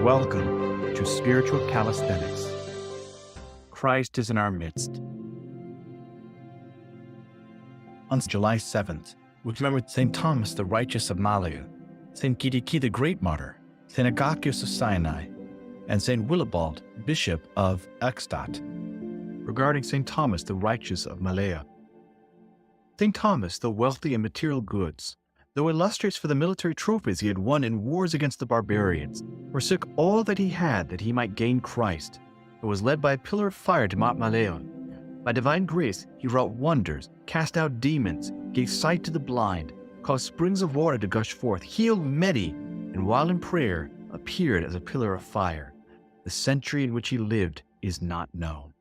Welcome to Spiritual Calisthenics. Christ is in our midst. On July 7th, we commemorate St. Thomas the Righteous of Malea, St. Kyriake the Great Martyr, St. Akakios of Sinai, and St. Willibald, Bishop of Eichstatt. Regarding St. Thomas the Righteous of Malea. St. Thomas, though wealthy in material goods, though illustrious for the military trophies he had won in wars against the barbarians, forsook all that he had that he might gain Christ, and was led by a pillar of fire to Mount Malea. By divine grace he wrought wonders, cast out demons, gave sight to the blind, caused springs of water to gush forth, healed many, and while in prayer appeared as a pillar of fire. The century in which he lived is not known.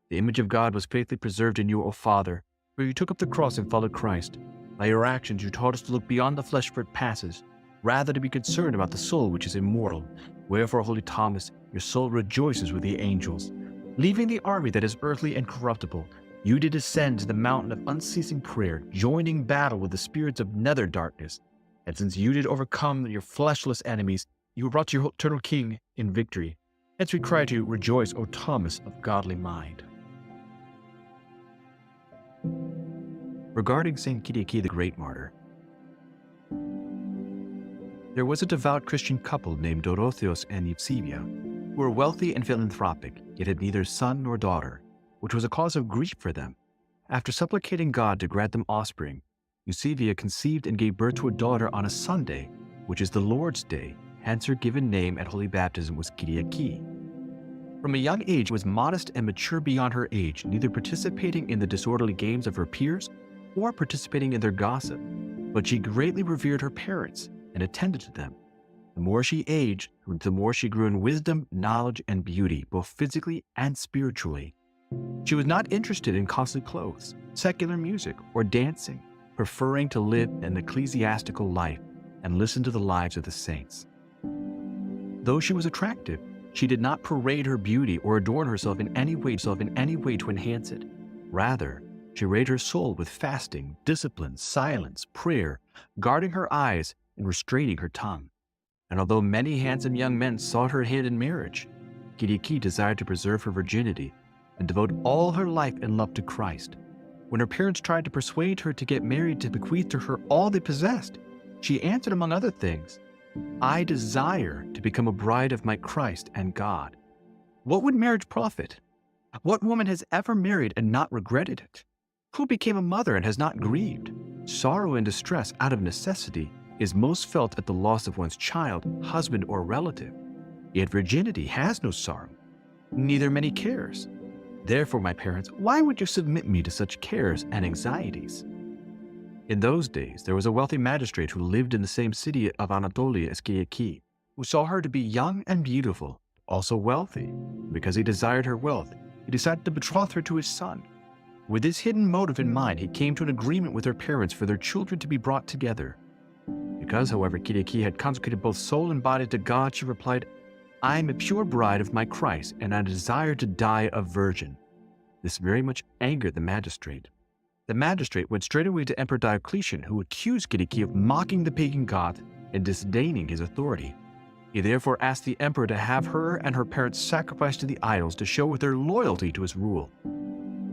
The image of God was faithfully preserved in you, O Father, for you took up the cross and followed Christ. By your actions you taught us to look beyond the flesh where it passes, rather to be concerned about the soul which is immortal. Wherefore, Holy Thomas, your soul rejoices with the angels. Leaving the army that is earthly and corruptible, you did ascend to the mountain of unceasing prayer, joining battle with the spirits of nether darkness. And since you did overcome your fleshless enemies, you brought your eternal King in victory. Hence we cry to you, rejoice, O Thomas of godly mind. Regarding St. Kyriake the Great Martyr. There was a devout Christian couple named Dorotheos and Eusebia, who were wealthy and philanthropic, yet had neither son nor daughter, which was a cause of grief for them. After supplicating God to grant them offspring, Eusebia conceived and gave birth to a daughter on a Sunday, which is the Lord's Day, hence her given name at holy baptism was Kyriake. From a young age she was modest and mature beyond her age, neither participating in the disorderly games of her peers or participating in their gossip, but she greatly revered her parents and attended to them. The more she aged, the more she grew in wisdom, knowledge, and beauty, both physically and spiritually. She was not interested in costly clothes, secular music, or dancing, preferring to live an ecclesiastical life and listen to the lives of the saints. Though she was attractive, she did not parade her beauty or adorn herself in any way to enhance it. Rather, she arrayed her soul with fasting, discipline, silence, prayer, guarding her eyes and restraining her tongue. And although many handsome young men sought her hand in marriage, Kyriake desired to preserve her virginity and devote all her life and love to Christ. When her parents tried to persuade her to get married to bequeath to her all they possessed, she answered, among other things, I desire to become a bride of my Christ and God. What would marriage profit? What woman has ever married and not regretted it? Who became a mother and has not grieved? Sorrow and distress out of necessity is most felt at the loss of one's child, husband, or relative. Yet virginity has no sorrow, neither many cares. Therefore, my parents, why would you submit me to such cares and anxieties? In those days, there was a wealthy magistrate who lived in the same city of Anatolia as Kyriake, who saw her to be young and beautiful, also wealthy. Because he desired her wealth, he decided to betroth her to his son. With this hidden motive in mind, he came to an agreement with her parents for their children to be brought together. Because, however, Kyriake had consecrated both soul and body to God, she replied, I am a pure bride of my Christ, and I desire to die a virgin. This very much angered the magistrate. The magistrate went straightway to Emperor Diocletian, who accused Kyriake of mocking the pagan god and disdaining his authority. He therefore asked the emperor to have her and her parents sacrificed to the idols to show their loyalty to his rule.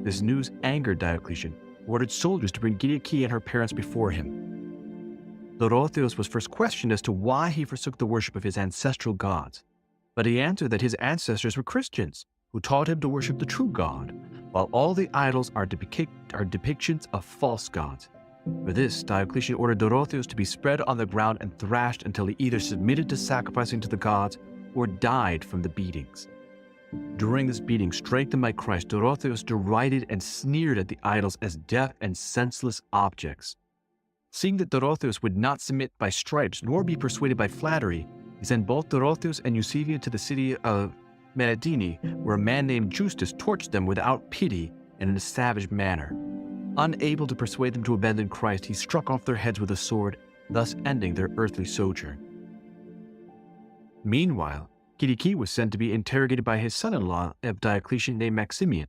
This news angered Diocletian, who ordered soldiers to bring Kyriake and her parents before him. Dorotheos was first questioned as to why he forsook the worship of his ancestral gods, but he answered that his ancestors were Christians, who taught him to worship the true God, while all the idols are depictions of false gods. For this, Diocletian ordered Dorotheos to be spread on the ground and thrashed until he either submitted to sacrificing to the gods or died from the beatings. During this beating, strengthened by Christ, Dorotheos derided and sneered at the idols as deaf and senseless objects. Seeing that Dorotheos would not submit by stripes nor be persuaded by flattery, he sent both Dorotheos and Eusebia to the city of Meladini, where a man named Justus tortured them without pity and in a savage manner. Unable to persuade them to abandon Christ, he struck off their heads with a sword, thus ending their earthly sojourn. Meanwhile, Kyriake was sent to be interrogated by his son-in-law of Diocletian named Maximian.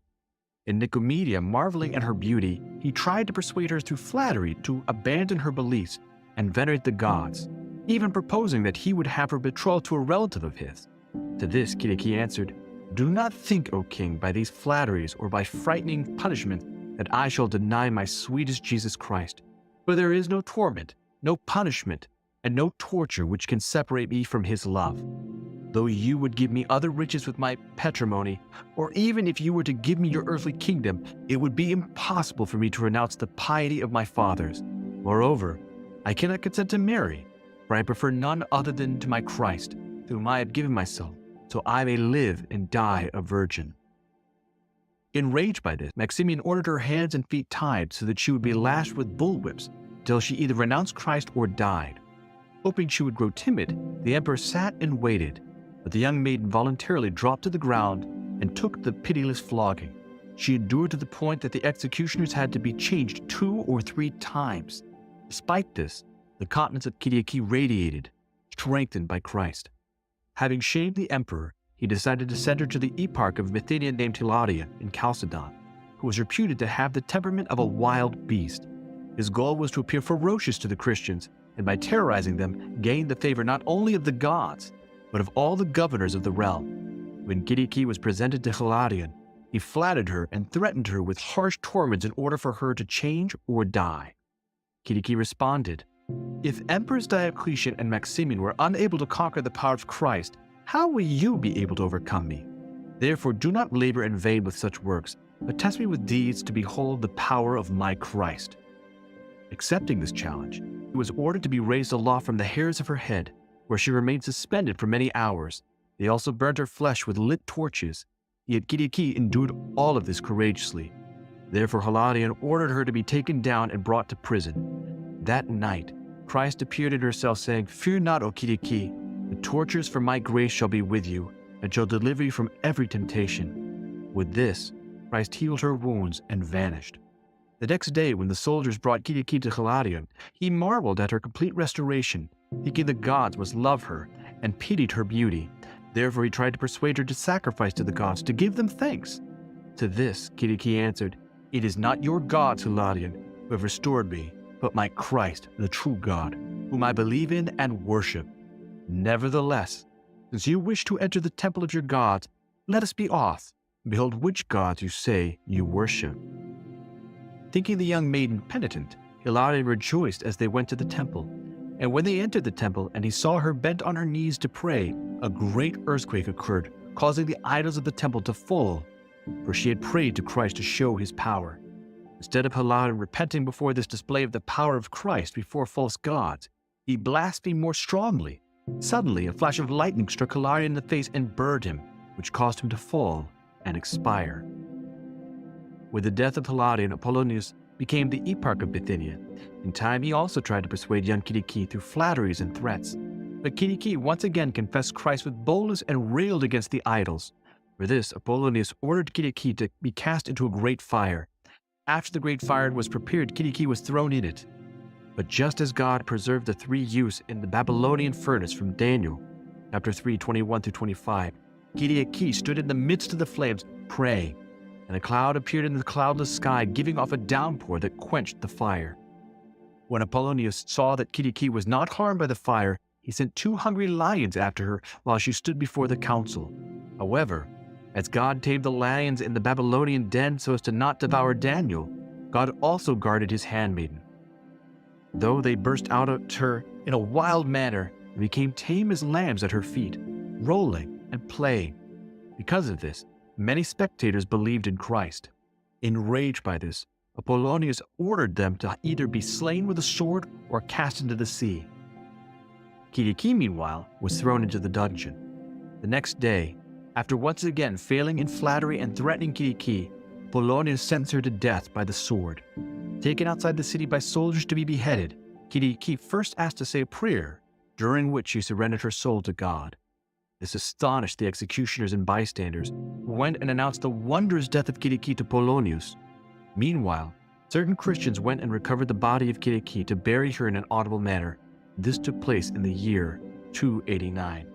In Nicomedia, marveling at her beauty, he tried to persuade her through flattery to abandon her beliefs and venerate the gods, even proposing that he would have her betrothed to a relative of his. To this Kyriake answered, "Do not think, O king, by these flatteries or by frightening punishments that I shall deny my sweetest Jesus Christ. For there is no torment, no punishment, and no torture which can separate me from his love. Though you would give me other riches with my patrimony, or even if you were to give me your earthly kingdom, it would be impossible for me to renounce the piety of my fathers. Moreover, I cannot consent to marry, for I prefer none other than to my Christ, to whom I have given myself, so I may live and die a virgin." Enraged by this, Maximian ordered her hands and feet tied so that she would be lashed with bullwhips till she either renounced Christ or died. Hoping she would grow timid, the emperor sat and waited, but the young maiden voluntarily dropped to the ground and took the pitiless flogging. She endured to the point that the executioners had to be changed 2 or 3 times. Despite this, the countenance of Kyriake radiated, strengthened by Christ. Having shamed the emperor, he decided to send her to the eparch of Bithynia named Hilaria in Chalcedon, who was reputed to have the temperament of a wild beast. His goal was to appear ferocious to the Christians, and by terrorizing them, gain the favor not only of the gods, but of all the governors of the realm. When Kyriake was presented to Hilarion, he flattered her and threatened her with harsh torments in order for her to change or die. Kyriake responded, "If Emperors Diocletian and Maximian were unable to conquer the power of Christ, how will you be able to overcome me? Therefore do not labor in vain with such works, but test me with deeds to behold the power of my Christ." Accepting this challenge, he was ordered to be raised aloft from the hairs of her head, where she remained suspended for many hours. They also burnt her flesh with lit torches. Yet Kyriake endured all of this courageously. Therefore Hilarion ordered her to be taken down and brought to prison. That night, Christ appeared in her cell, saying, "Fear not, O Kyriake, the tortures for my grace shall be with you, and shall deliver you from every temptation." With this, Christ healed her wounds and vanished. The next day, when the soldiers brought Kyriake to Hilarion, he marveled at her complete restoration, thinking the gods must love her, and pitied her beauty. Therefore he tried to persuade her to sacrifice to the gods, to give them thanks. To this, Kyriake answered, "It is not your gods, Hilarion, who have restored me, but my Christ, the true God, whom I believe in and worship. Nevertheless, since you wish to enter the temple of your gods, let us be off, and behold which gods you say you worship." Thinking the young maiden penitent, Hilarion rejoiced as they went to the temple. And when they entered the temple and he saw her bent on her knees to pray, a great earthquake occurred, causing the idols of the temple to fall, for she had prayed to Christ to show his power. Instead of Hilarion repenting before this display of the power of Christ before false gods, he blasphemed more strongly. Suddenly, a flash of lightning struck Hilarion in the face and burned him, which caused him to fall and expire. With the death of Hilarion, Apollonius became the eparch of Bithynia. In time, he also tried to persuade young Kyriake through flatteries and threats. But Kyriake once again confessed Christ with boldness and railed against the idols. For this, Apollonius ordered Kyriake to be cast into a great fire. After the great fire was prepared, Kyriake was thrown in it. But just as God preserved the 3 youths in the Babylonian furnace from Daniel, chapter 3, 21-25, Kyriake stood in the midst of the flames, praying, and a cloud appeared in the cloudless sky, giving off a downpour that quenched the fire. When Apollonius saw that Kyriake was not harmed by the fire, he sent 2 hungry lions after her while she stood before the council. However, as God tamed the lions in the Babylonian den so as to not devour Daniel, God also guarded his handmaiden. Though they burst out at her in a wild manner, they became tame as lambs at her feet, rolling and playing. Because of this, many spectators believed in Christ. Enraged by this, Apollonius ordered them to either be slain with a sword or cast into the sea. Kyriake, meanwhile, was thrown into the dungeon. The next day, after once again failing in flattery and threatening Kyriake, Apollonius sentenced her to death by the sword. Taken outside the city by soldiers to be beheaded, Kyriake first asked to say a prayer, during which she surrendered her soul to God. This astonished the executioners and bystanders, who went and announced the wondrous death of Kyriake to Apollonius. Meanwhile, certain Christians went and recovered the body of Kyriake to bury her in an honorable manner. This took place in the year 289.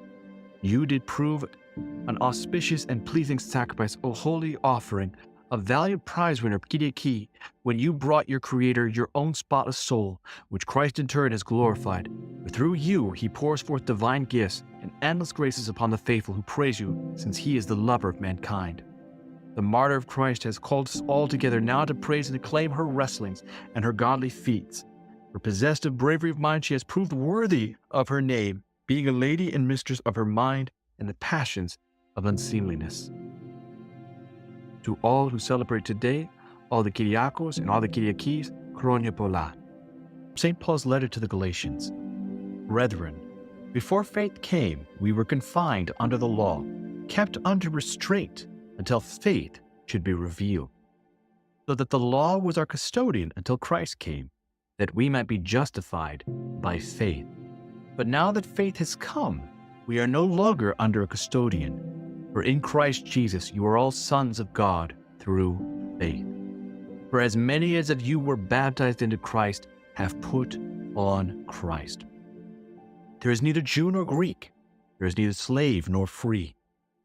You did prove an auspicious and pleasing sacrifice, O holy offering, a valiant prize winner, Kyriake, when you brought your Creator your own spotless soul, which Christ in turn has glorified. For through you he pours forth divine gifts, and endless graces upon the faithful who praise you, since he is the lover of mankind. The martyr of Christ has called us all together now to praise and acclaim her wrestlings and her godly feats. For possessed of bravery of mind, she has proved worthy of her name, being a lady and mistress of her mind and the passions of unseemliness. To all who celebrate today, all the Kyriakos and all the Kyriakes, Chronia Pola. St. Paul's letter to the Galatians. Brethren, before faith came, we were confined under the law, kept under restraint, until faith should be revealed. So that the law was our custodian until Christ came, that we might be justified by faith. But now that faith has come, we are no longer under a custodian. For in Christ Jesus you are all sons of God through faith. For as many as of you were baptized into Christ have put on Christ. There is neither Jew nor Greek. There is neither slave nor free.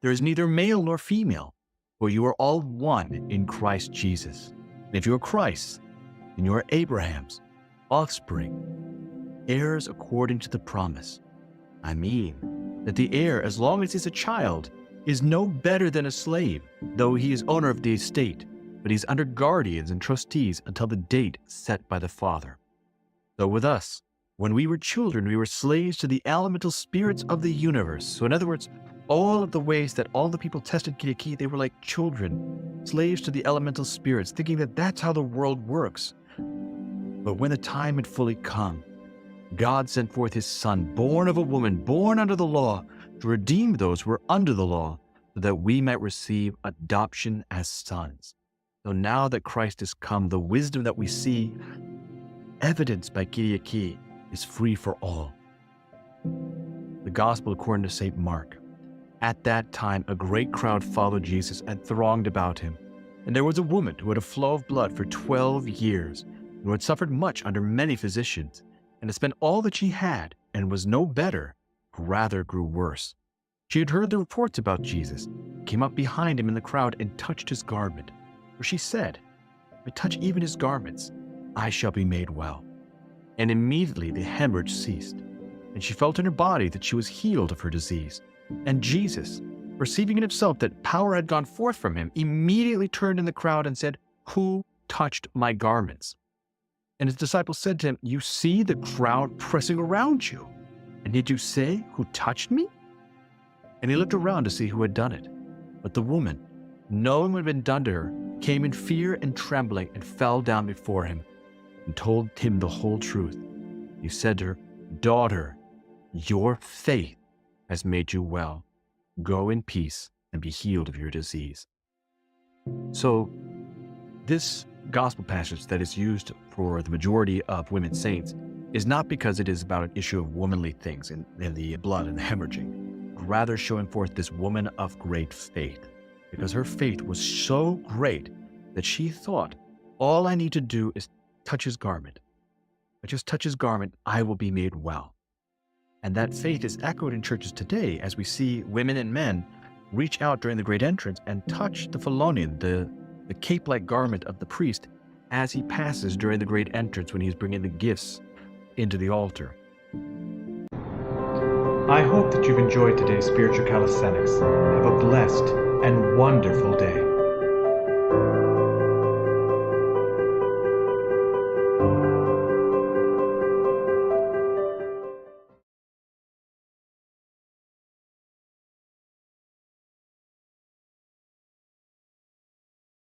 There is neither male nor female. For you are all one in Christ Jesus. And if you are Christ's, then you are Abraham's offspring, heirs according to the promise. I mean, that the heir, as long as he's a child, is no better than a slave, though he is owner of the estate, but he's under guardians and trustees until the date set by the father. So with us, when we were children, we were slaves to the elemental spirits of the universe. So in other words, all of the ways that all the people tested Kyriake, they were like children, slaves to the elemental spirits, thinking that that's how the world works. But when the time had fully come, God sent forth his Son, born of a woman, born under the law, to redeem those who were under the law, so that we might receive adoption as sons. So now that Christ has come, the wisdom that we see evidenced by Kyriake is free for all. The Gospel according to St. Mark. At that time, a great crowd followed Jesus and thronged about him. And there was a woman who had a flow of blood for 12 years, and who had suffered much under many physicians, and had spent all that she had, and was no better, rather grew worse. She had heard the reports about Jesus, came up behind him in the crowd, and touched his garment. For she said, if I touch even his garments, I shall be made well. And immediately the hemorrhage ceased, and she felt in her body that she was healed of her disease. And Jesus, perceiving in himself that power had gone forth from him, immediately turned in the crowd and said, who touched my garments? And his disciples said to him, you see the crowd pressing around you, and did you say, who touched me? And he looked around to see who had done it. But the woman, knowing what had been done to her, came in fear and trembling and fell down before him and told him the whole truth. He said to her, daughter, your faith has made you well. Go in peace and be healed of your disease. So this gospel passage that is used for the majority of women saints is not because it is about an issue of womanly things and the blood and the hemorrhaging, rather showing forth this woman of great faith, because her faith was so great that she thought, all I need to do is touch his garment. If I just touch his garment, I will be made well. And that faith is echoed in churches today as we see women and men reach out during the great entrance and touch the phalonion, the cape-like garment of the priest, as he passes during the great entrance when he's bringing the gifts into the altar. I hope that you've enjoyed today's spiritual calisthenics. Have a blessed and wonderful day.